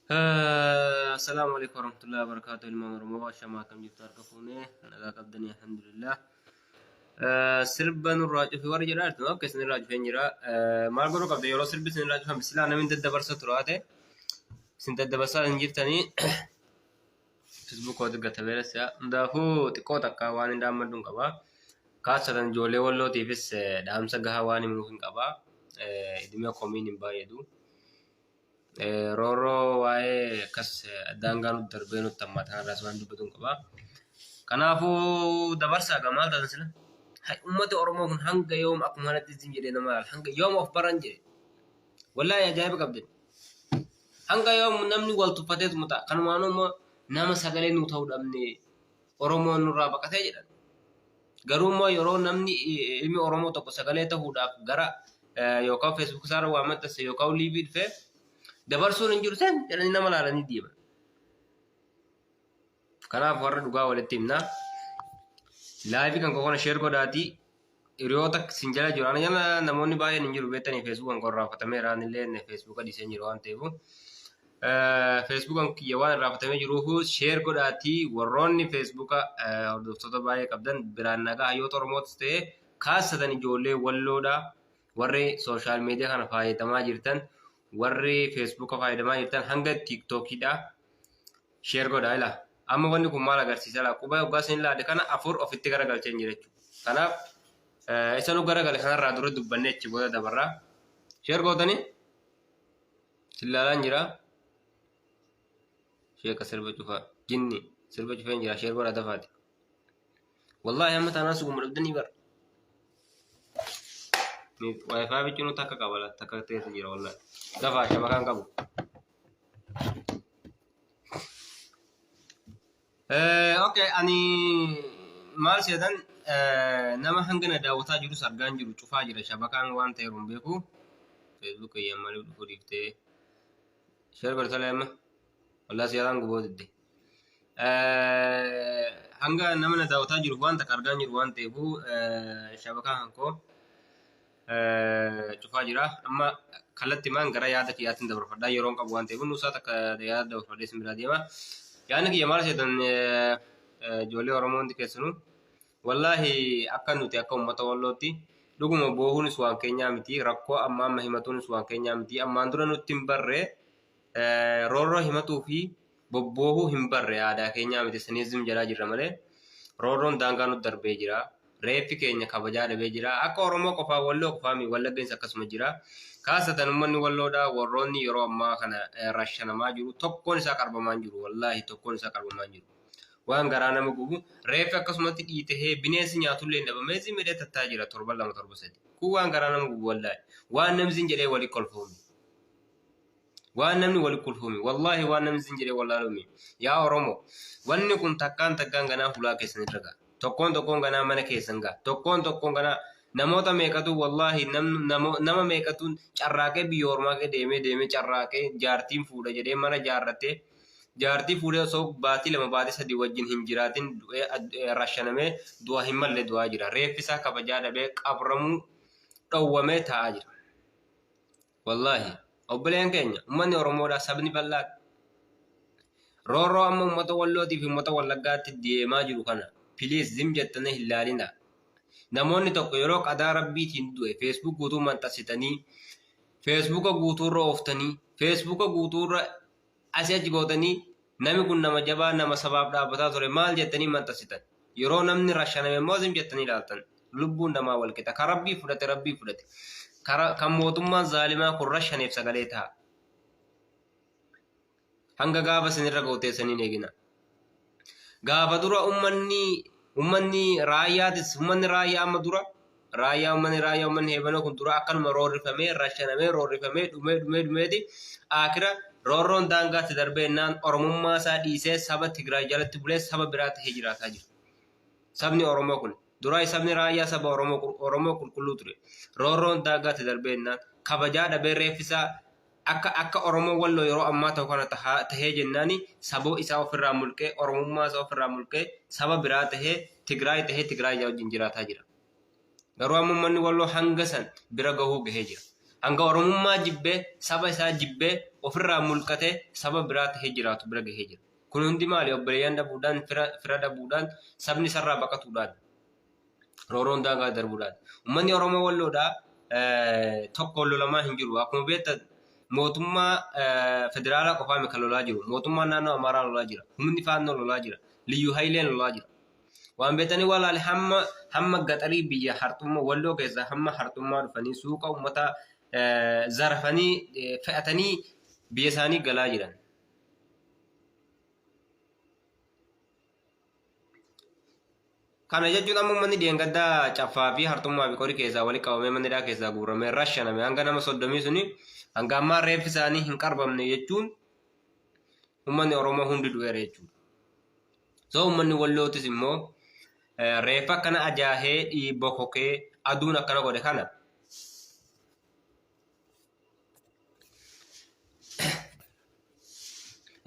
السلام عليكم ورحمة الله وبركاته. المام رموا شما كم جبتار كفوني أنا ذاك الدنيا الحمد لله. سرب نراج في ورج رات ما كيس نراج في نجرا ما أقول قبل يورو سرب نراج هم بس لا أنا من تدبر ستراته سنت تدبر سال نجيب تاني فيسبوك ودك تبرس يا ده تكو تكاوان دام مدون كبا كاسرن جولي ولو تيفس دام سجهواني ممكن كبا إدمي كومين بايدو Roro waa'ee akkas daangaa nuti darbee nutti hammataa irraas waan dubbatuun qaba. Kanaafuu dabarsaa maal taatan sila? Uummata Oromoo kun hanga yoom akkuma kanatti isin jedhee nama laala? Hanga yoom of baran jedhe? Wallaahi ajaa'iba qabdin. Hanga yoom namni wal tuffateetu muta. Kanumaan immoo nama sagalee nu ta'uu dhabne Oromoon nurraa baqatee jedhan. Garuu immoo yeroo namni ilmi Oromoo tokko sagalee ta'uudhaaf gara yookaan feesbuuk isaarra waa maxxanse yookaan liivii dhufee dabarsuun hin jiru san jedhanii nama laalanii deeman. Kanaaf warra dhugaa walitti himna. Laayivii kan kokona sheer godhaatii hiriyoota sin jala jiru. Ana jala namoonni baay'een hin jiru beektanii feesbuukan kan raafatamee illee feesbuuka dhiisee jiru waan ta'eef. Feesbuukan kiyya waan raafatamee jiruuf sheer godhaatii warroonni feesbuuka hordoftoota baay'ee qabdan biraan nagaa hayyoota Oromootis ta'ee kaasatan ijoollee walloodha warri sooshaal miidiyaa kana fayyadamaa jirtan. Warri Facebook fayyadamaa jirtan hanga TikTokidha share godhaa ila amma wanni kun maal agarsiisa la quba oggaasin laade kana afur ofitti garagalchee jira jechuudha. Kanaaf isanu garagale kanarraa dura dubbannee achi booda dabarraa share gootanii silaalaan jira sheeka sirba cufaa jinni sirba cufeen jira share godhaa dafaati wallahi amma taanaa suguma dhabdanii bara wifi bichuun takka qabala takka teessa jira wallahi dafaa shabakaan qabu. Okay ani maal seetan nama hangana daawwataa jiru sargaan jiru cufaa jira shabakaan waan ta'e ruun beeku Facebook yammalee dhufu dhiiftee share godhatale amma wallahi siyaasaan guboo didde hanga nama daawwataa jiru waan takka argaan jiru waan ta'eef shabakaan hankoo cufaa jira amma kalatti maan gara yaada kiyaatiin dabarfadhaa yeroon qabu waan ta'eef nuusaa takka yaada dabarfadhee sin biraa deema. Yaadni kiyya maal seetan ijoollee Oromoo hundi keessanuu wallaahi akka nuti akka uummata wallootti dhuguma boohuunis waan keenyaa miti rakkoo amma himatuunis waan keenyaa miti ammaan dura nutti hin barre roorroo himatuu fi bobboohuu hin barre aadaa keenyaa miti saniizim jalaa jirra malee roorroon daangaa nutti darbee jira. Reeffi keenya kabajaa dhabee jira. Akka Oromoo qofaa walloo qofaami wallaggeessa akkasuma jira. Kaasatan uummanni walloodha warroonni yeroo ammaa kana rashanamaa jiru tokkoon isaa qarbamaa jiru wallaahi tokkoon isaa qarbamaa jiru. Waan garaa nama gubu reeffi akkasumatti dhiitee bineensi nyaatullee hin dhabamee zimedee tattaa jira 7-2-7. Kun waan garaa nama gubu wallaahi. Waan namni zin jedhee walii kolfuumi. Waan namni walii kolfuumi wallaahi waan namni zin jedhee wallaaluumi. Yaa Oromoo wanni kun takkaan ganaa hulaa keessan irra ga'a. Tokkoon ganaa mana keessan ga'a. Tokkoon ganaa namoota meeqatu wallahi nama meeqatu carraaqee biyya ormaa deemee carraaqee jaartiin fuudha jedhee mana jaarratee jaartii fuudhee osoo baatii 2 baatii 3 wajjin hin jiraatin rashanamee du'a hin malle du'aa jira. Reeffi isaa kabajaa dhabee qabramuu dhowwamee taa'aa jira. Wallahi obboleen keenya uummanni Oromoodhaa sabni bal'aadha. Roorroo amma uummata Wallootii fi uummata Wallaggaatti deemaa jiru kana please zim jettanii hin ilaalina. Namoonni tokko yeroo qadaa rabbiitiin du'e Facebook guutuu maxxansitanii Facebook guutuurra ooftanii Facebook guutuurra asii achi gootanii namni kun nama jabaa nama sabaaf dhaabbataa ture maal jettanii maxxansitan. Yeroo namni rashaname immoo zim jettanii ilaaltan. Lubbuun namaa wal qixa. Kan rabbii fudhate. Kan mootummaan zaalimaa kun rashaneef sagalee ta'a. Hanga gaafa sinirra gooteessanii eegina. Gaafa dura ummanni raayyaa amma dura ummanni heebanoo kun dura akkanuma roorrifamee rashanamee dhumeeti akira roorroon daangaatti darbeennaan oromummaa isaa dhiisee saba Tigraay jalatti bulee saba biraatti ta'ee jiraataa jira. Sabni Oromoo kun dura sabni raayyaa saba Oromoo qulqulluu ture. Roorroon daangaatti darbeennaan kabajaa dhabee reeffisaa akka Oromoo walloo yeroo ammaa ta'u kana tahee jennaani saboo isaa ofirraa mulqee Oromummaa isaa ofirraa mulqee saba biraa tahee Tigraay wajjin jiraataa jira. Garuu amma uummanni walloo hanga san bira gahuu gahee jira. Hanga Oromummaa jibbee saba isaa jibbee ofirraa mulqatee saba biraatti hijiraatu bira gahee jira. Kun hundi maali obboleeyyan dhabuudhaan fira dhabuudhaan sabni sarraa baqatuudhaan rooroon daangaa darbuudhaan ummanni Oromoo walloodhaa tokko lolamaa hin jiru. Akkuma beektan mootummaa federaalaa qofaa miti kan lolaa jiru. Mootummaan naannoo Amaaraa lolaa jira. Humni faannoo lolaa jira. Liyyuu Hayileen lolaa jira. Waan beektanii walaali hamma gaxarii biyya hartummaa walloo keessaa hamma hartummaa dhufanii suuqa uummataa zarafanii fe'atanii biyya isaanii galaa jiran. Kana jechuun amma manni deengaddaa caffaa fi hartummaa fi qorii keessaa walitti qabamee manni dhaa keessaa guuramee rashaname hanga nama 30 suni hanga ammaa reeffi isaanii hin qarbamne jechuun ummanni Oromoo hundi du'eera jechuudha. So ummanni wallootis immoo reeffa akkana ajaahee dhiibba kokee aduun akkana godhe kana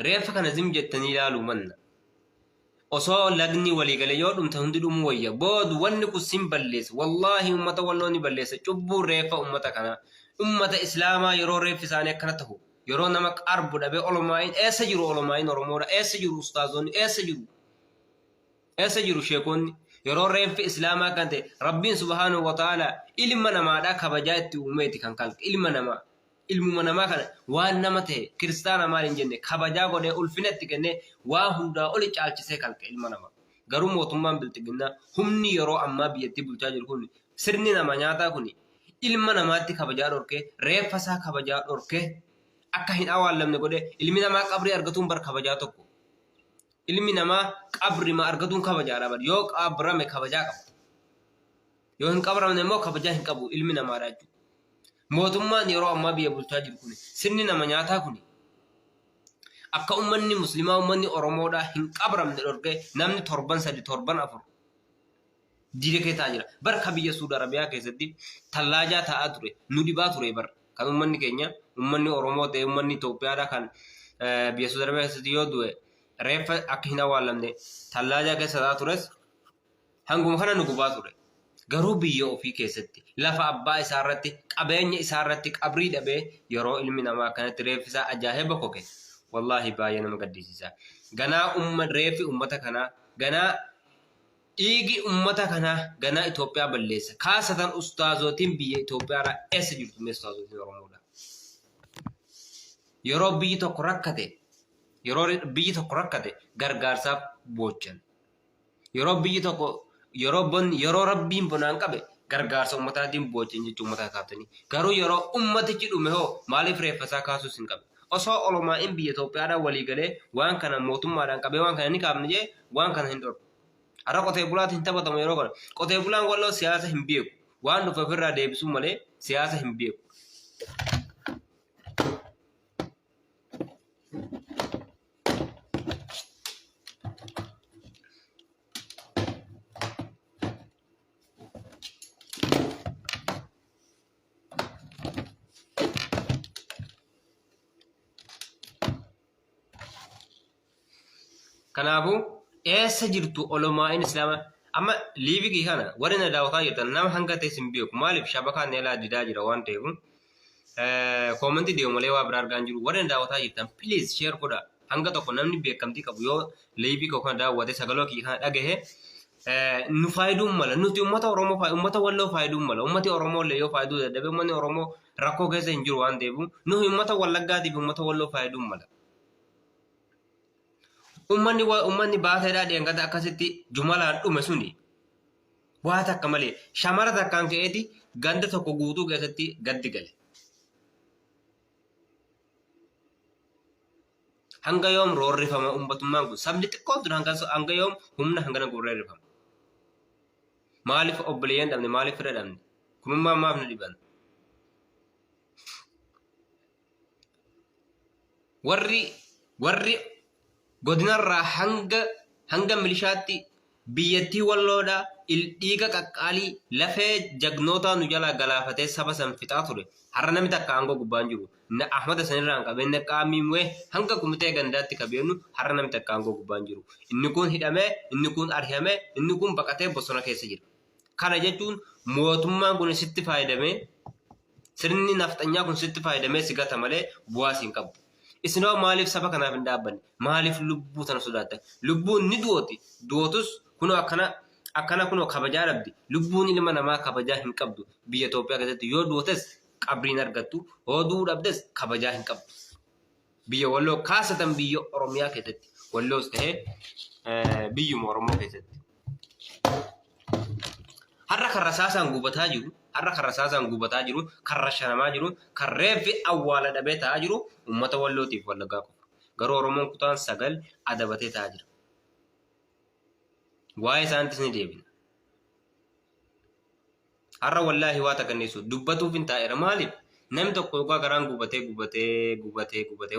reeffa kana zim jettanii ilaaluu manna. Osoo lagni waliigale yoo dhumte hundi dhumuu wayya boodu wanni kun sin balleessa wallahi ummata walloo ni balleessa cubbuu reeffa ummata kana ummata islaamaa yeroo reeffi isaanii akkana ta'u yeroo nama qarbu dhabee olomaayin eessa jiru olomaayin Oromoodha eessa jiru ustaazonni eessa jiru sheekonni yeroo reeffi islaamaa kan ta'e rabbiin subhaanahu wa ta'ala ilma namaadhaa kabajaa itti uumeeti kan kalqe ilmuma namaa kana waan nama ta'e kiristaana maal hin jenne kabajaa godhee ulfina itti kennee waa hundaa oli caalchisee kalqe ilma namaa. Garuu mootummaan bilxiginnaa humni yeroo ammaa biyyattii bulchaa jiru kun sirni nama nyaataa kun ilma namaatti kabajaa dhorkee reeffa isaa kabajaa dhorkee akka hin awwaalamne godhee ilmi namaa qabrii argatuun bar kabajaa tokko. Ilmi namaa qabri ma argatuun kabajaadha bar yoo qabrame kabajaa qaba. Yoo hin qabramne immoo kabajaa hin qabu ilmi namaadha jechuudha. Mootummaan yeroo ammaa biyya bulchaa jiru kun sirni nama nyaataa kun akka ummanni muslimaa ummanni Oromoodhaa hin qabramne dhorkee namni 7 4 diidekee ta'aa jira. Barka biyya Suudi Arabiyaa keessatti tallaajaa ta'aa ture nu dhibaa ture bar kan ummanni keenya ummanni Oromoo ta'e ummanni Itoophiyaadhaa kan biyya Suudi Arabiyaa keessatti yoo du'e reeffa akka hin awwaalamne tallaajaa keessa ta'aa tures hanguma kana nu gubaa ture. Garuu biyya ofii keessatti lafa abbaa isaa irratti qabeenya isaa irratti qabrii dhabee yeroo ilmi namaa akkanatti reeffisaa ajaa'ee bokoke wallahi baay'ee nama gaddisiisa. Ganaa reeffi ummata kanaa ganaa dhiigi ummata kanaa ganaa Itoophiyaa balleessa. Kaasatan ustaazotiin biyya Itoophiyaadhaa eessa jirtu mee ustaazotiin Oromoodha. Yeroo biyyi tokko rakkate gargaarsaaf boochan. Yeroo rabbiin bonaan qabe gargaarsa ummataatiin boochan jechuun ummataa kaaftanii. Garuu yeroo ummatichi dhume hoo maaliif reeffasaa kaasuus hin qabe. Osoo olomaa'in biyya Itoophiyaadhaan walii galee waan kana mootummaadhaan qabee waan kana ni kaafne jee waan kana hin dhorku. Har'a qotee bulaatti hin taphatamu yeroo kana. Qotee bulaan walloo siyaasa hin beeku. Waan dhufe ofirraa deebisuu malee siyaasa hin beeku. Kanaafuu eessa jirtu olomaa'in islaamaa amma liivii kana warri na daawwataa jirtan nama hanga ta'e hin beeku maaliif shabakaan eelaa didaa jira waan ta'eef koomentii deemu malee waa biraa argaa hin jiru warri na daawwataa jirtan please share godhaa hanga tokko namni beekamtii qabu yoo liivii kana daawwate sagaloo kiyya kana dhagahe nu faayiduun mala nuti ummata Oromoo ummata walloo faayiduun mala ummati Oromoo illee yoo faayiduu dadhabe uummanni Oromoo rakkoo keessa hin jiru waan ta'eef nu ummata Wallaggaatiif ummata walloo faayiduun mala. Ummanni baateedhaa deengata akkasitti jumalaan dhume suni waa takka malee shamara takkaan ka'eeti ganda tokko guutuu keessatti gaddi gale. Hanga yoom roorrifama ummatummaan kun sabni xiqqoo ture hanga yoom humna hangana roorrifama. Maaliif obboleeyyan dhabne maaliif fira dhabne kunummaa maaf na dhiban. Warri godinarraa hanga milishaatti biyyattii walloodhaa dhiiga qaqqaalii lafee jagnootaa nu jalaa galaafatee saba san fixaa ture. Har'a namni takka aangoo gubbaan jiru. Ahmada sanirraan qabeenya qaamiimwee hanga kumitee gandaatti qabeenyu har'a namni takka aangoo gubbaan jiru. Inni kun hidhamee, inni kun ari'amee, inni kun baqatee bosona keessa jira. Kana jechuun mootummaan kun sitti faayidamee sirni nafxanyaa kun sitti faayidamee si gata malee bu'aa siin qabu. Isinoo maaliif saba kanaaf hin dhaabbanne? Maaliif lubbuu tana sodaattan? Lubbuun ni du'ooti. Du'otus kunoo akkana kunoo kabajaa dhabdi. Lubbuun ilma namaa kabajaa hin qabdu. Biyya Itoophiyaa keessatti yoo du'otes qabriin argattu, yoo du'uu dhabdes kabajaa hin qabdu. Biyya Walloo kaasatan biyya Oromiyaa keessatti, Walloos ta'ee biyyuma Oromoo keessatti. Har'a kan rasaasaan gubataa jiru, kan rashanamaa jiru, kan reeffi awwaala dhabee ta'aa jiru uummata Wallootiif Wallaggaa qofa. Garuu Oromoon kutaan 9 adabatee ta'aa jira. Waa'ee isaaniitis ni deebina. Har'a wallaahi waa takkanneessu dubbatuuf hin taa'eera. Maaliif? Namni tokko yookaan garaan gubatee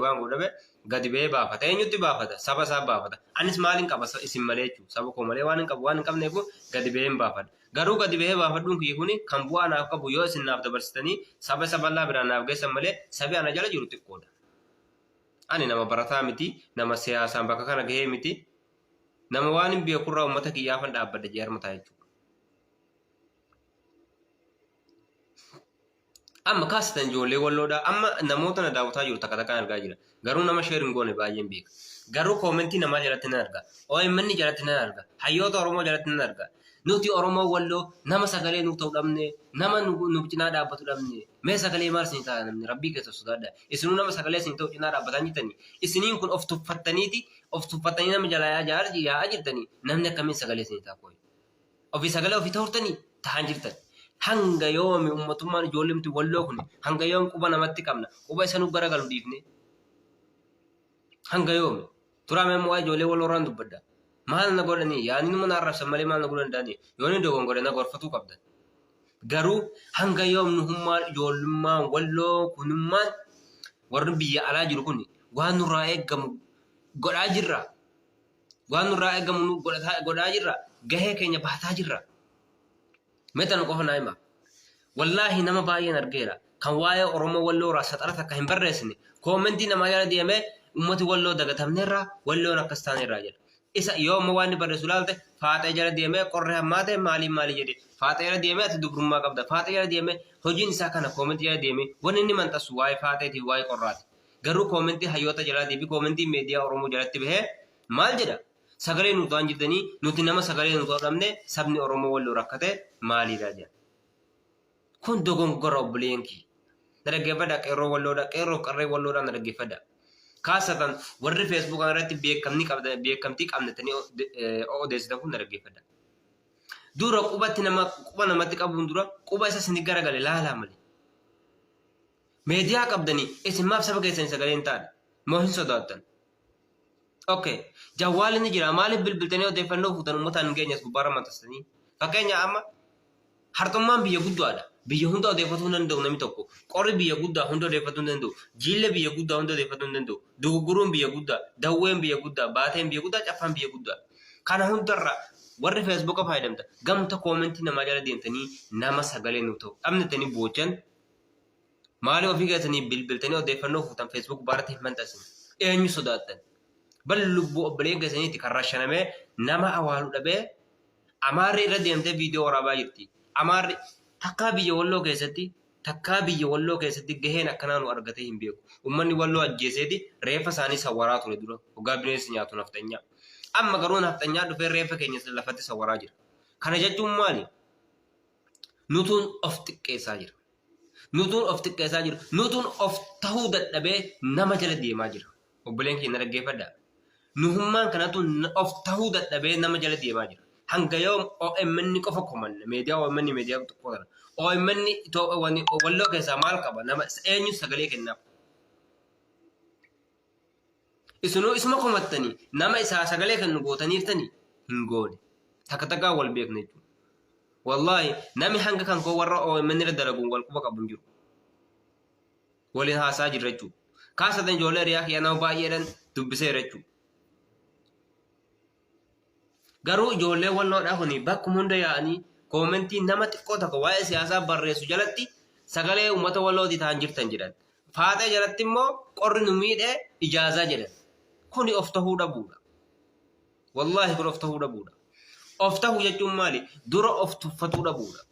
waan godhabe gadi ba'ee baafata. Eenyutti baafata? Saba isaa baafata. Anis maaliin qaba isin malee jechuudha. Saba koo malee waan hin qabneef gadi ba'ee hin baafadha. Garuu gadi ba'ee baafadhuun kiyya kuni kan bu'aa naaf qabu yoo isin naaf dabarsitanii saba bal'aa biraan naaf geessan malee sabi ana jala jiru xiqqoodha. Ani nama barataa miti, nama siyaasaan bakka kana gahee miti, nama waan hin beekurraa uummata kiyyaafan dhaabbadha jeermataa jechuudha. Amma kaasitan ijoollee Walloodhaa amma namoota na daawwataa jiru takka takkaan argaa jira. Garuu nama sheer hin goone baay'een beeka. Garuu koomentii namaa jalatti nan arga. OMN jalatti nan arga. Hayyoota Oromoo jalatti nan arga. Nuti Oromoo Walloo nama sagalee nuuf ta'u dhabne, nama nuuf cinaa dhaabbatu dhabne. Mee sagalee maal isin ta'a namni Rabbii keessa sodaadha. Isinuu nama sagalee isin ta'u cinaa dhaabbatan jirtanii. Isiniin kun of tuffattanii nama jalaa yaa'aa jirtanii. Namni akkamiin sagalee isin ta'a kooyi. Ofii sagalee ofii ta'urtanii ta'an jirtan. Hanga yoomi uummatummaan ijoollemti Walloo kun hanga yoom quba namatti qabna. Quba isa nu garagalu dhiifne. Hanga yoomi. Turaame immoo ijoollee Walloorraan dubbadda. Maal na godhanii yaani nama na arrabsan malee maal na godhan danda'anii yoo ni dogongore na gorfatuu qabdan. Garuu hanga yoom nu hummaan ijoollummaan Walloo kunummaan warri biyya alaa jiru kun waan nurraa eeggamu godhaa jirra. Waan nurraa eeggamu godhaa jirra. Gahee keenya baataa jirra. Meetan qofa naa hima. Wallaahi nama baay'een argeera. Kan waa'ee Oromoo Walloo irraa saxara takka hin barreessine koomentii namaa jala deemee uummati Walloo dagatamneerraa Walloon akkas taaneerraa jedha. Isa yooma waan barreessu laalte faaxee jala deemee qorree hammaatee maali jedhe faaxee jala deemee ati dubrummaa qabda faaxee jala deemee hojiin isaa kana koomentii jala deemee wanni inni manxasu waa'ee faaxeetii waa'ee qorraati. Garuu koomentii hayyoota jalaatii fi koomentii meediyaa Oromoo jalatti bahee maal jedha? Sagalee nuti waan jirtanii nuti nama sagalee nuti hodhamne sabni Oromoo Walloo rakkate maaliidha jedha. Kun dogongora obboleenkii. Na dhaggeeffadha qeerroo Walloodha qeerroo qarree Walloodha na dhaggeeffadha. Kaasatan warri Facebook irratti beekamtii qabnatanii odeessitan kun na dhaggeeffadha. Dura quba namatti qabuun dura quba isa isin garagale laalaa malee. Meediyaa qabdanii isin maaf saba keessanii sagalee hin taane moo hin sodaattan. Okay, jawwaalli ni jira maaliif bilbiltanii odeeffannoo fuutan uummataan hin geenyas gubbaarra maxxansanii. Fakkeenya amma hartummaan biyya guddaadha. Biyya hunda odeeffatuu hin danda'u namni tokko. Qorri biyya guddaa hunda odeeffatuu hin danda'u. Jiillee biyya guddaa hunda odeeffatuu hin danda'u. Dugugguruun biyya guddaa, dawween biyya guddaa, baateen biyya guddaa, caffaan biyya guddaa. Kana hundarra warri Feesbuuka fayyadamta. Gamta koomentii namaa jala deemtanii nama sagalee nuuf ta'u. Dhabnatanii boochan maaliif ofii keessanii bilbiltanii odeeffannoo fuutan Feesbuuk baarratti hin maxxansin. Eenyu sodaattan? Bal lubbuu obboleen keessaniitti kan rashanamee nama awwaaluu dhabee Amaarri irra deemtee viidiyoo waraabaa jirti. Amaarri takkaa biyya Walloo keessatti gaheen akkanaa nu argatee hin beeku. Uummanni Walloo ajjeeseeti reeffa isaanii sawwaraa ture dura. Hoggaa bineensi nyaatu naftanyaa. Amma garuu naftanyaa dhufee reeffa keenya lafatti sawwaraa jira. Kana jechuun maali? Nutuun of xiqqeessaa jira. Nutuun of tahuu dadhabee nama jala deemaa jira. Obboleen keenya dhaggeeffadhaa. Nuhummaan kanatu of tahuu dadhabee nama jala deemaa jira. Hanga yoom OMN qofa komanne meediyaa OMN meediyaa tokko kana OMN Walloo keessaa maal qaba nama eenyu sagalee kennaaf. Isinuu isuma komattanii nama isaa sagalee kennu gootaniiftanii hin goone takka takkaa wal beekne jechuudha. Wallaahi nami hanga kan koo warra OMN irra dalaguun wal quba qabu hin jiru. Waliin haasaa jirra jechuudha. Kaasatan ijoollee riyaa kiyyaa nama baay'eedhaan dubbiseera jechuudha. Garuu ijoollee Walloodhaa kuni bakkuma hunda yaa'anii koomentii nama xiqqoo tokko waa'ee siyaasaa barreessu jalatti sagalee uummata Wallooti ta'an jirtan jedhan. Faaxee jalatti immoo qorri nu miidhee ijaazaa jedhan. Kuni of tahuu dhabuudha. Wallaahi kun of tahuu dhabuudha. Of tahuu jechuun maali? Dura of tuffatuu dhabuudha.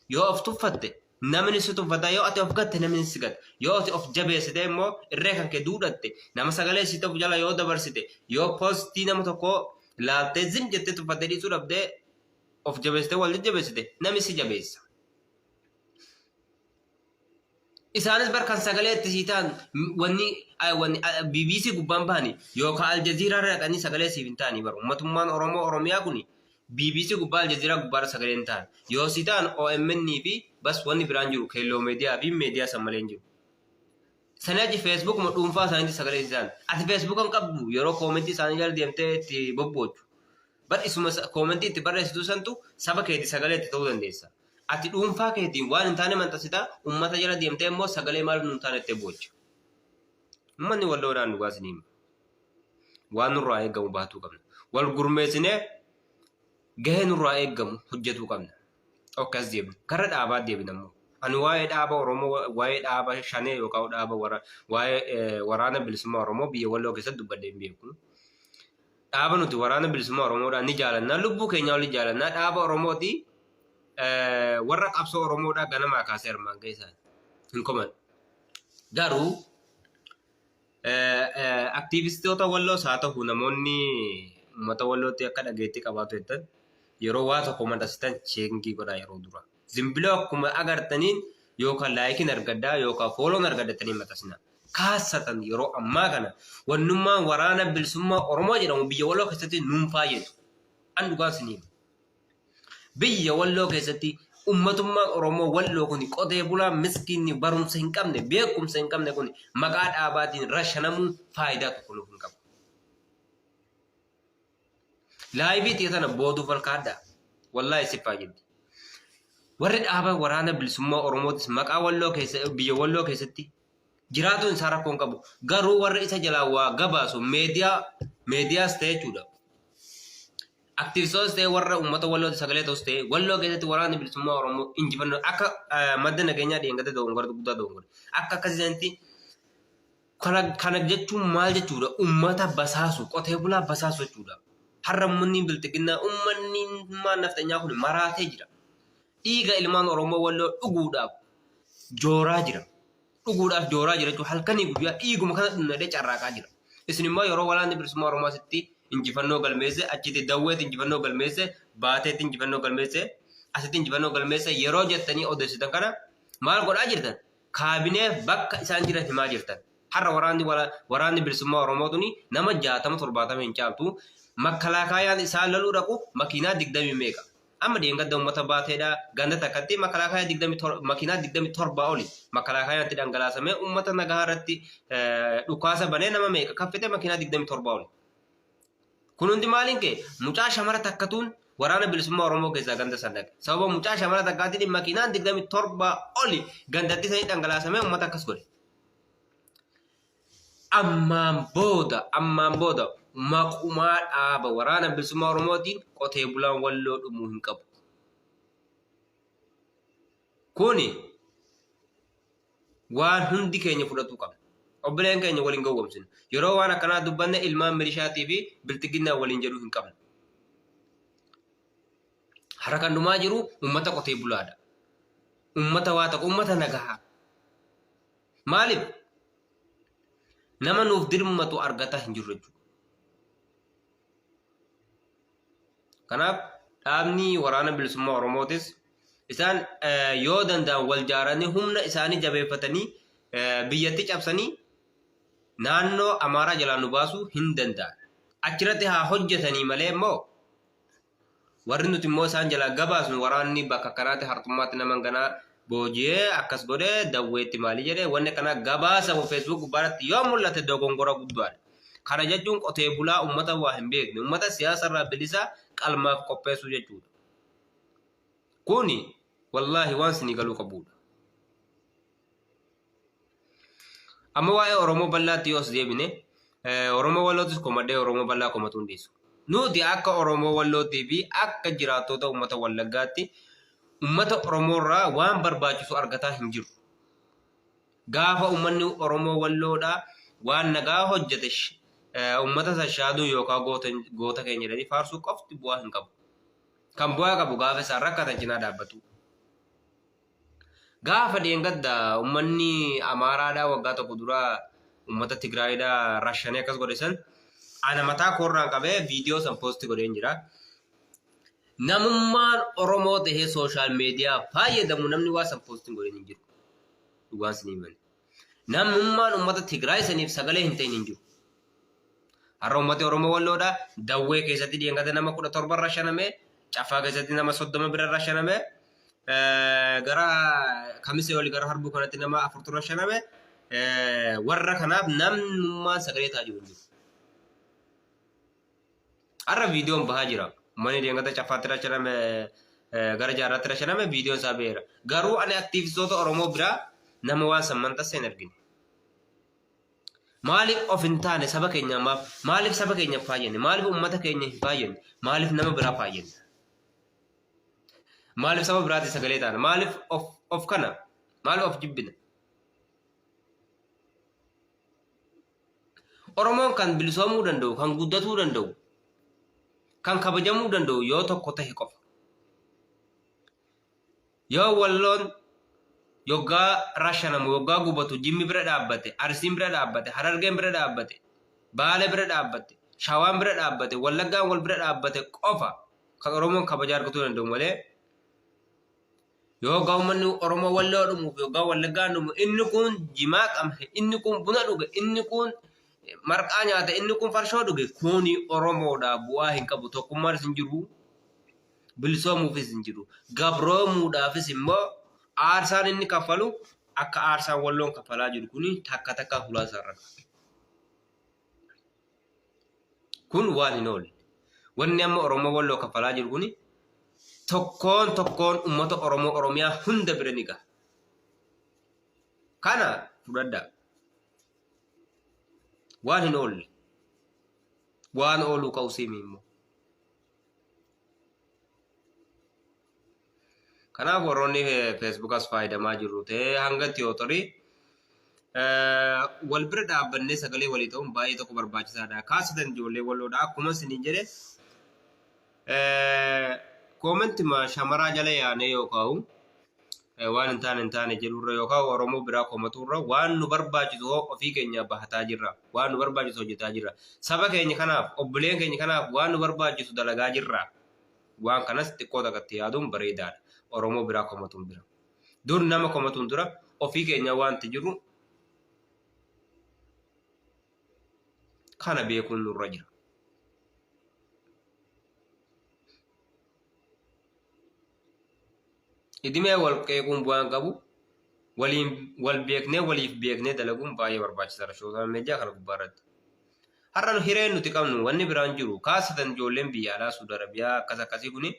Yoo of tuffatte namni si tuffata yoo ati of gatte namni si gata yoo ati of jabeessite immoo irree kan kee duudhatte nama sagalee si ta'u jala yoo dabarsite yoo poostii nama tokko laaltee zim jettee tuffattee dhiisuu dhabdee of jabeessite wal jabeessite namni si jabeessa. Isaanis barkan sagalee itti siitaan wanni BBC gubbaan bahani yookaan Aljazeeraa dhaqanii sagalee siif hin taanii baru ummatummaan Oromoo Oromiyaa kuni BBC gubbaa Aljazeeraa gubbaarra sagalee hin taan yoo siitaan OMN fi bas wanni biraan jiru keelloo meediyaa fi meediyaa sammalee hin jiru. Sanaji Facebook ma dhuunfaa isaaniitti sagalee isaan ati Facebook kan qabdu yeroo koomentii isaanii jala deemtee itti bobboochu. Bar isuma koomentii itti barreessitu santu saba keetti sagalee itti ta'uu dandeessa. Ati dhuunfaa keetiin waan hin taane mantasita ummata jala deemtee immoo sagalee maal nun taane itti bocha. Ummanni walloodhaan dhugaa isiniin waan nurraa eeggamu baatuu qabna. Wal gurmeessinee gahee nurraa eeggamu hojjetuu qabna. Akkas deemna. Gara dhaabaa deebina immoo. Ani waa'ee dhaaba Oromoo waa'ee dhaaba shanee yookaan dhaaba waa'ee waraana bilisummaa Oromoo biyya walloo keessatti dubbadhee hin beeku. Dhaaba nuti waraana bilisummaa Oromoodhaan ni jaalannaa lubbuu keenya waliin jaalannaa dhaaba Oromooti. Warra qabsoo Oromoodhaa ganamaa kaasee armaan keessaa hin koman. Garuu aktiivistoota walloos haa ta'u namoonni uummata wallootti akka dhageettii qabaatu jettan yeroo waa tokko maxxansitan sheekingii godhaa yeroo dura. Zimbiloo akkuma agartaniin yookaan laayikiin argaddaa yookaan fooloon argaddatanii maxxansina. Kaasatan yeroo ammaa kana wannummaan waraana bilisummaa Oromoo jedhamu biyya walloo keessatti nuun fayyadu. An dhugaan siniin. Biyya walloo keessatti ummatummaan Oromoo walloo kun qotee bulaa miskiinni barumsa hin qabne beekumsa hin qabne kun maqaa dhaabaatiin rashanamuu faayidaa tokko nuuf hin qabu. Laayivii xiyyeetana booduu falkaadhaa wallaahi si fayyaddi. Warri dhaaba waraana bilisummaa Oromootis maqaa walloo keessa biyya walloo keessatti jiraatuun isaa rakkoo hin qabu. Garuu warri isa jalaa waa gabaasu meediyaas ta'e jechuudha. Aktivistoota ta'e warra uummata wallootti sagalee ta'us ta'e walloo keessatti waraanni bilisummaa Oromoo injifannoo akka madda nageenyaa deengate doongora guddaa doongora. Akka akkasitti kana jechuun maal jechuudha uummata basaasu qotee bulaa basaasu jechuudha. Har'a uummanni biltiginnaa uummanni naftanyaa kun maraatee jira. Dhiiga ilmaan Oromoo walloo dhuguudhaaf jooraa jira. Dhuguudhaaf jooraa jira jechuun halkanii guyyaa dhiiguma kana dhunnadee carraaqaa jira. Isin immoo yeroo waraanni bilisummaa Oromoo asitti injifannoo galmeesse achitti dawweetti injifannoo galmeesse baateetti injifannoo galmeesse asitti injifannoo galmeesse yeroo jettanii odeessitan kana maal godhaa jirtan kaabinee bakka isaan jiran himaa jirtan har'a waraanni bilisummaa Oromootuni nama 60-70 hin caaltu makkalaakaayaan isaan loluu dhaqu makiinaa 20 meeqa amma deengada uummata baateedha ganda takkatti makkalaakaaya 20 makiinaa 27 oli makkalaakaayaan itti dhangalaasamee uummata nagaa irratti dhukaasa banee nama meeqa kaffite makiinaa 27 oli. Kun hundi maaliin kee mucaa shamara takkatuun waraana bilisummaa Oromoo keessaa ganda sandaqe. Sababa mucaa shamara takkaatiin makiinaan 27 oli gandatti sanii dhangalaasamee uummata akkas godhe. Ammaan booda maqumaa dhaaba waraana bilisummaa Oromootiin qotee bulaan walloo dhumuu hin qabu. Kuni waan hundi keenya fudhatuu qabna. Obboleen keenya waliin gowwomsinu. Yeroo waan akkanaa dubbanne ilmaan milishaatii fi biltiginnaa waliin jedhuu hin qabne. Har'a kan dhumaa jiru uummata qotee bulaadha. Uummata waa ta'u uummata nagahaa. Maaliif? Nama nuuf dirmatu argataa hin jirru jechuudha. Kanaaf dhaabni waraana bilisummaa Oromootis isaan yoo danda'an wal jaaranii humna isaanii jabeeffatanii biyyatti cabsanii naannoo Amaaraa jalaa nu baasuu hin danda'an. Achirratti haa hojjetanii malee immoo warri nuti immoo isaan jalaa gabaasnu waraanni bakka kanaatti hartummaatti nama ganaa booji'ee akkas godhee dawweetti maali jedhee wanni kana gabaasa Facebook gubbaatti yoo mul'ate dogongora guddaadha. Kana jechuun qotee bulaa uummata waa hin beekne uummata siyaasarraa bilisa qalmaaf qopheessuu jechuudha. Kuni wallaahi waan sinii galuu qabudha. Amma waa'ee Oromoo bal'aatti yoo as deebine Oromoo wallootis komadee Oromoo bal'aa komatu hundeessu. Nuti akka Oromoo wallootii fi akka jiraattota uummata Wallaggaatti uummata Oromoorraa waan barbaachisu argataa hin jiru. Gaafa uummanni Oromoo walloodhaa waan nagaa hojjete uummata sashaaduu yookaan goota keenya jedhanii faarsuu qofti bu'aa hin qabu. Kan bu'aa qabu gaafa isaan rakkatan cinaa dhaabbatu. Gaafa dheengadda uummanni Amaaraadhaa waggaa tokko dura uummata Tigraayidhaa rashanee akkas godhe san ana mataa koorraan qabee viidiyoo san poosti godheen jira. Namummaan Oromoo ta'ee sooshaal miidiyaa fayyadamu namni waa san poostiin godheen hin jiru. Dhugaan sinii mani. Namummaan uummata Tigraay saniif sagalee hin ta'in hin jiru. Har'a uummati Oromoo Walloodhaa Dawwee keessatti dheengadda nama 17 rashaname, Caffaa keessatti nama 30 bira rashaname, gara Kamisee olii gara Harbuu kanatti nama 40 rashaname, warra kanaaf namummaan sagalee ta'aa jiru. Har'a viidiyoon bahaa jira. Mani dheengadda Caffaatti rashaname, gara Jaarraatti rashaname viidiyoon isaa beera. Garuu ani aktiivistoota Oromoo biraa nama waan samman taasise hin argine. Maaliif of hin taane saba keenya maaliif saba keenya faayyanne? Maaliif uummata keenya hin faayyanne? Maaliif nama biraa faayyanne? Maaliif saba biraatti sagalee taana? Maaliif of kana? Maaliif of jibbina? Oromoon kan bilisoomuu danda'u, kan guddatuu danda'u, kan kabajamuu danda'u yoo tokko ta'e qofa. Yoo Walloon yoggaa rashanamu, yoggaa gubatu, Jimmi bira dhaabbate, Arsiin bira dhaabbate, Harargeen bira dhaabbate, Baalee bira dhaabbate, Shawaan bira dhaabbate, Wallaggaan wal bira dhaabbate qofa kan Oromoon kabajaa argatuu danda'u malee yoo gaa'ummanni Oromoo Walloo dhumuuf yoggaa Wallaggaan dhumu inni kun jimaa qamhe, inni kun buna dhuge, inni kun marqaa nyaate, inni kun farshoo dhuge kuni Oromoodhaa bu'aa hin qabu. Tokkummaas hin jiru, bilisoomuufis hin jiru, gabroomuudhaafis immoo aarsaan inni kaffalu akka aarsaan Walloon kaffalaa jiru kuni takka takka hulaasaa irra kun waan hin oolle. Wanni amma Oromoo Walloo kaffalaa jiru kuni tokkoon uummata Oromoo Oromiyaa hunda bira ni gaha. Kana fudhadhaa. Waan hin oolle. Waan ooluu ka'usiimi immoo. Kanaaf warroonni Feesbuukas fayyadamaa jiru ta'ee hanga Tiyootorii wal bira dhaabbannee sagalee walii ta'uun baay'ee tokko barbaachisaadha. Kaasitan ijoollee Walloodhaa akkuma isiniin jedhe koomentima shamaraa jala yaanee yookaan waan hin taane jedhurra yookaan Oromoo biraa komaturra waan nu barbaachisu ofii keenya bahataa jirra. Waan nu barbaachisu hojjetaa jirra. Saba keenya kanaaf, obboleen keenya kanaaf waan nu barbaachisu dalagaa jirra. Waan kanas xiqqoo takkatti yaaduun bareedaadha. Oromoo biraa komatuun bira. Dur nama komatuun dura ofii keenya waanti jiru kana beekuun nurra jira. Idimee wal qeequun bu'aan qabu wal beeknee waliif beeknee dalaguun baay'ee barbaachisaadha. Sooshaal miidiyaa kana gubbaarratti. Har'a hireen nuti qabnu wanni biraan jiru kaasatan ijoolleen biyya alaa Suudi Arabiyaa akkasii kuni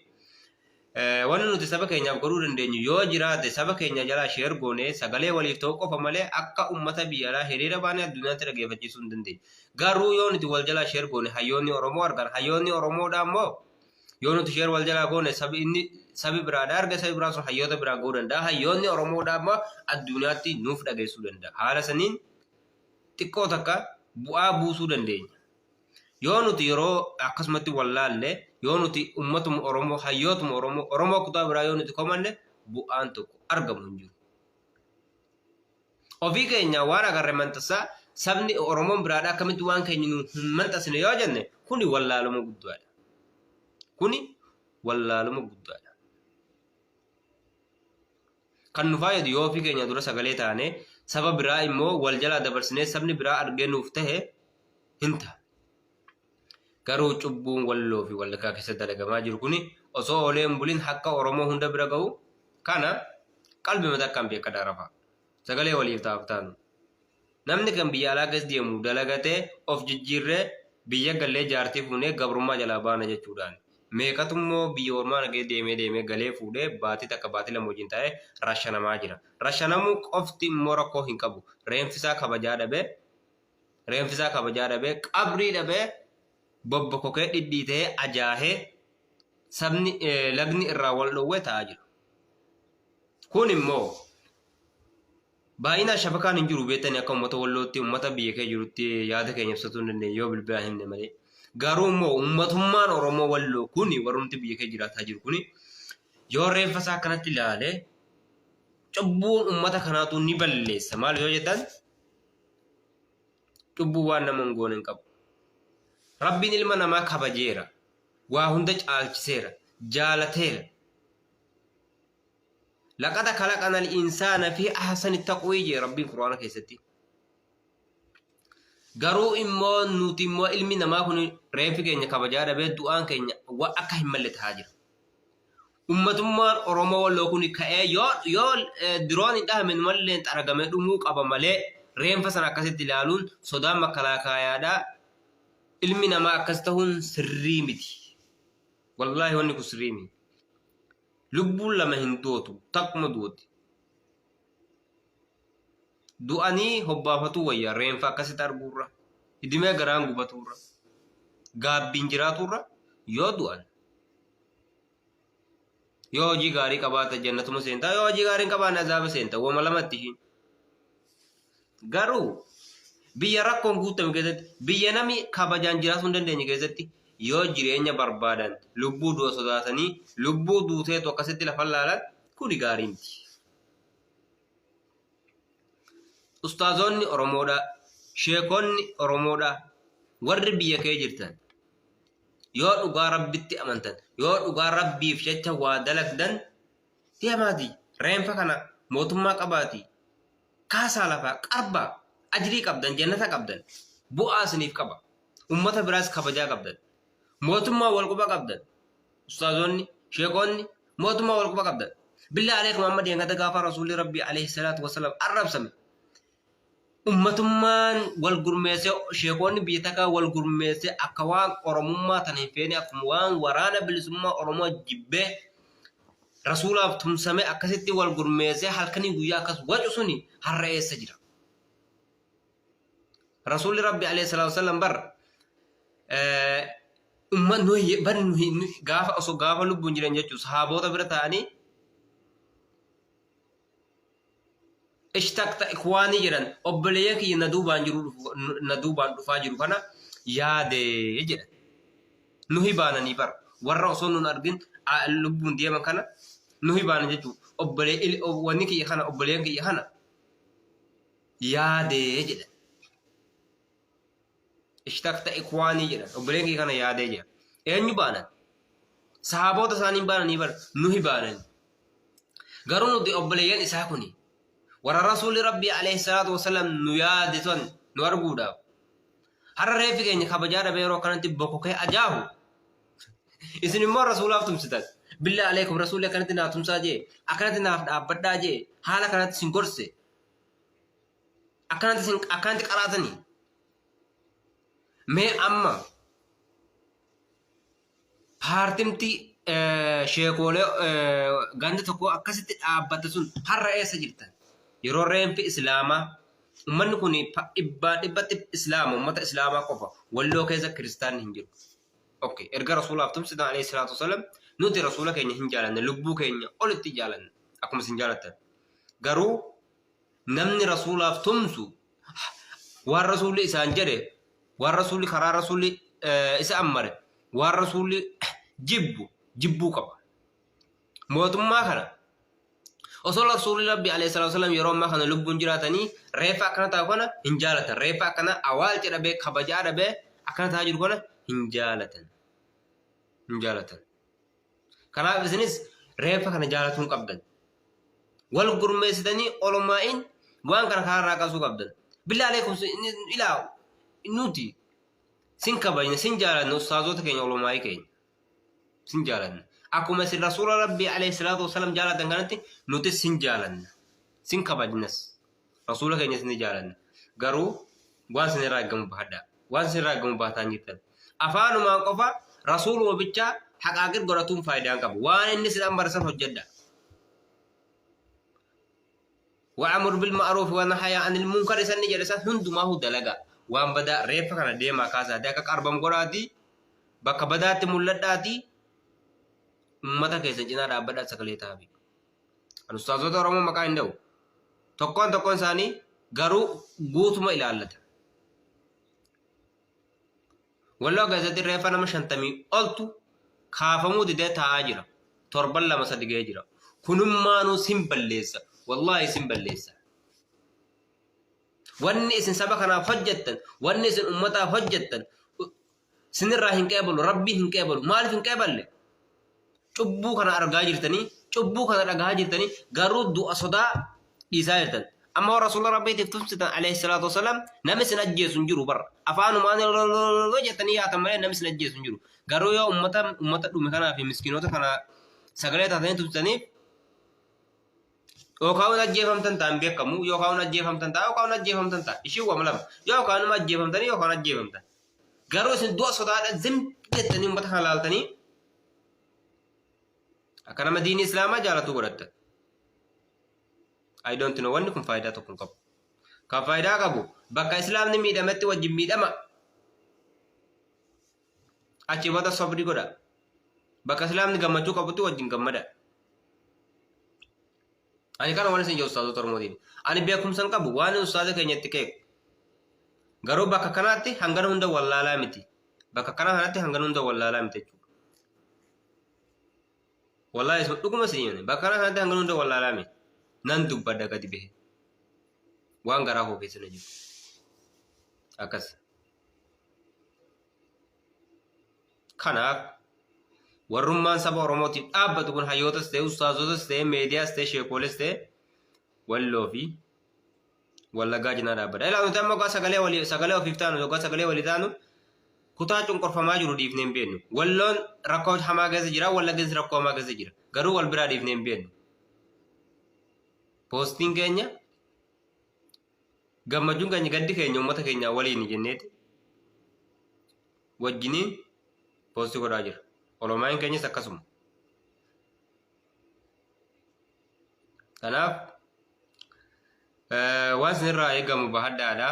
wanni nuti saba keenyaaf godhuu dandeenyu yoo jiraate saba keenya jalaa sheer goonee sagalee waliif ta'uu qofa malee akka uummata biyya alaa hiriira baanee addunyaatti dhageeffachiisuu hin dandeenyu. Garuu yoo nuti wal jalaa sheer goone hayyoonni Oromoo argan. Hayyoonni Oromoodhaa immoo yoo nuti sheer wal jalaa goone sabi biraadhaa arga sabi biraa sun hayyoota biraa ga'uu danda'a. Hayyoonni Oromoodhaa immoo addunyaatti nuuf dhageessuu danda'a. Haala saniin xiqqoo takka bu'aa buusuu dandeenya. Yoo nuti yeroo akkasumatti wallaalle yoo nuti uummatuma Oromoo hayyootuma Oromoo kutaa biraa yoo nuti komanne bu'aan tokko argamu hin jiru. Ofii keenya waan agarre mantasaa sabni Oromoon biraadhaa akkamitti waan keenya nu hin mantasine yoo jenne kuni wallaaluma guddaadha. Kuni wallaaluma guddaadha. Kan nu fayyadu yoo ofii keenya dura sagalee taane saba biraa immoo wal jalaa dabarsinee sabni biraa argee nuuf tahe hin ta'a. Garuu cubbuun Walloo fi Wallaggaa keessatti dalagamaa jiru kuni osoo oolee hin bulin akka Oromoo hunda bira ga'u kana qalbii mataa kan beekadhaa rafa. Sagalee waliif taa'u. Namni kan biyya alaa keessa deemu dalagatee of jijjiirree biyya gallee jaartii fuunee gabrummaa jalaa baana jechuudhaan. Meeqatummoo biyya ormaa nagee deemee galee fuudhee baatii takka baatii lama wajjin taa'ee rashanamaa jira. Rashanamuu qofti immoo rakkoo hin qabu. Reenfisaa kabajaa dhabee qabrii dhabee bobbokokee dhidhiitee ajaahee sabni lagni irraa wal dhowwee taa'aa jira. Kun immoo baay'inaan shabakaan hin jiru beektanii akka uummata Wallootti uummata biyya kee jirutti yaada keenya ibsatuu hin dandeenye yoo bilbilaan himne malee. Garuu immoo uummatummaan Oromoo Walloo kuni warrumti biyya kee jiraataa jiru kuni yoo reenfa isaa akkanatti ilaalee cubbuun ummata kanaatu ni balleessa maal yoo jettan cubbuu waan nama hin goone hin qabu rabbiin ilma namaa kabajeera waa hunda caalchiseera jaalateera laqad khalaqana al-insaana fi ahsani taqwiim rabbiin quraana keessatti garuu immoo nuti immoo ilmi namaa kun reefi keenya kabajaa dhabee du'aan keenya waa akka hin malle ta'aa jira ummatummaan oromoo walloo kun ka'ee yoo diroon hin dhahamen malleen xaragamee dhumuu qaba malee reenfa sana akkasitti ilaaluun sodaan makalaakaa ilmi namaa akkas ta'uun sirrii miti wallaahi wanni kun sirrii miti lubbuun lama hin dootu takkuma duuti du'anii hobbaafatuu wayyaa reenfa akkasitti arguurra hidimee garaan gubatuurra gaabbiin jiraaturra yoo du'an yoo hojii gaarii qabaata jannatuma seentaa yoo hojii gaarii qabaanne azaaba seentaa wama lamatti hin garuu biyya rakkoon guutame keessatti biyya nami kabajaan jiraatu hin dandeenye keessatti yoo jireenya barbaadan lubbuu du'a sodaatanii lubbuu duuteetu akkasitti lafa laalan kuni gaarii miti ustaazonni oromoodha sheekonni oromoodha warri biyya kee jirtan yoo dhugaa rabbitti amantan yoo dhugaa rabbiif jecha waa dalagdan deemaati reenfa kana mootummaa qabaati kaasaa lafaa qarbaa ajrii qabdan jannata qabdan bu'aa isiniif qaba ummata biraas kabajaa qabdan mootummaa walquba qabdan ustaazonni sheekonni mootummaa walquba qabdan billahi alaykum muhammad yangata gaafa rasuulli rabbii alayhi salatu wasalam arrabsame ummatummaan wal gurmeesse sheekonni biyya takkaa wal gurmeesse akka waan oromummaa tan hin feene akkuma waan waraana bilisummaa oromoo jibbee rasuulaaf tumsame akkasitti wal gurmeesse halkanii guyyaa akkas wacu suni har'a eessa jira rasuulli rabbi alayhi salatu wasalam bar ummat nuyi bar nuyi gaafa lubbuun jiran jechuu sahaabota bira ta'anii اشتقت إخواني جران أبليك ندوبان دفا جرو كنا ياد جران نهي بانا نيبر ورسول نرجن لبون ديما كنا نهي بانا جتو أبلي ونيك يخنا أبليك يخنا ياد جران اشتقت إخواني جران أبليك يخنا ياد جران أين بانا صحابة ثاني بانا نيبر نهي بانا غرونو دي أبليين إسحاقني ورا رسول ربي عليه الصلاة والسلام نيادتون نورغودا هر ريفي كيني خبجار بيرو كانت بوكوكي أجاهو إذن ما رسول الله تمسدد بالله عليكم رسول الله كانت ناتم ساجي أكانت نافد أبدا جي حالا كانت سنكورسي أكانت كراتني مي أما بارتمتي شيكولي غاندي تكو أكاسيت أبدا سن هر رئيس جلتان yeroo reenfi islaamaa ummanni kun dhibbatti islaama ummata islaamaa qofa walloo keessa kiristaanni hin jiru okay erga rasuulaaf tumsidan alayhi salaatu wasalam nuti rasuula keenya hin jaalanne lubbuu keenya olitti jaalanne akkuma isin jaalattan garuu namni rasuulaaf tumsu waan rasuulli isaan jedhe waan rasuulli karaa rasuulli isa ammare waan rasuulli jibbuu qaba mootummaa kana وصل رسول الله عليه الصلاة والسلام يروم ما كان لبون جراتني ريفا كنا تاكونا هنجالة ريفا كنا أول ترى به خبجار به أكنا تاجر كنا هنجالة كنا بزنس ريفا كنا جالتون قبضن والقرميس دني علماءين وان كان خار راكسو قبضن بالله عليكم إلى نوتي سنكبين سنجالة نصازوت كين علماء كين سنجالة aku masih Rasulullah Rabbi alaihi salatu wasallam jalan dengan nanti nutis sin jalan sin kabajnas Rasulullah kayaknya sin jalan garu wan sin ragam bahada wan sin ragam bahatan jitan afanu ma qofa Rasulullah bicha hak akhir goratum faidah kabu wan ini sedang barasan hujjada wa amr bil ma'ruf wa nahya 'anil munkar san ni jalasan hundu ma hu dalaga wan bada refa kana de makasa da ka karbam gorati bakka badati mulladati ummata keessa cinaa dhaabbadhaa sagalee taabi an ustaazota oromoo maqaa hin dha'u tokkoon isaanii garuu guutuma ilaallata walloo keessatti reefa nama 50 oltu kaafamuu didee taa'aa jira torban 2 3 ga'ee jira kunummaanuu sin balleessa والله اسم بليسا واني اسم سبقنا حجة واني اسم أمتا حجة سن الراهن كابل ربي هن كابل مالف هن كابل شبو كان أرجع جرتني شبو كان أرجع جرتني قرود دو أصدا إسايرتن أما رسول الله ربي تفتح عليه الصلاة والسلام نمس نجي سنجرو بر أفانو ما نلوجتني يا تمرين نمس نجي سنجرو قرو يا أمتا دو مكانا في مسكينوتا كان سجلت هذين تفتني يوكاو نجيفهم تنتا بيكمو يوكاو نجيفهم تنتا يوكاو نجيفهم تنتا إيشو وملام يوكاو ما نجيفهم تاني يوكاو نجيفهم تاني قرو سن دو أصدا زم جتني أمتا حلال تاني أكنا مدينة إسلام جالتو قرأت I don't know wanni kun faayidaa tokko hin qabu. Kan faayidaa qabu bakka islaamni miidhametti wajjin miidhama. Achi booda sobri godha. Bakka islaamni gammachuu qabutti wajjin gammada. Ani kana waan isin ustaazota Oromootiin. Ani beekumsan qabu waan ustaaza keenyatti keeku. Garuu bakka kanaatti hangana hunda wallaalaa miti. Bakka kanatti hangana hunda wallaalaa miti jechuudha. Wallaahi isuma dhuguma siin bakka kanatti hangana hunda wallaalaa miti. Nan dubbadda gadi bahe waan garaa koo keessa na jiru akkas kanaaf warrummaan saba Oromootiif dhaabbatu kun hayyootas ta'e ustaazotas ta'e meediyaas ta'e sheekooles ta'e walloo fi wallaggaa jinaa dhaabbata ilaa nuti amma sagalee ofiif taanu yookaan sagalee walii taanu kutaa cunqurfamaa jiru dhiifnee hin beeknu walloon rakkoo hamaa keessa jira wallaggeessi rakkoo hamaa keessa jira garuu wal biraa dhiifnee hin beeknu posting keenya gammachuun keenya gaddi keenya uummata keenya waliin jenneeti wajjiniin postii godhaa jira olomaan keenyas akkasuma kanaaf waan isinirraa eegamu bahadhaadha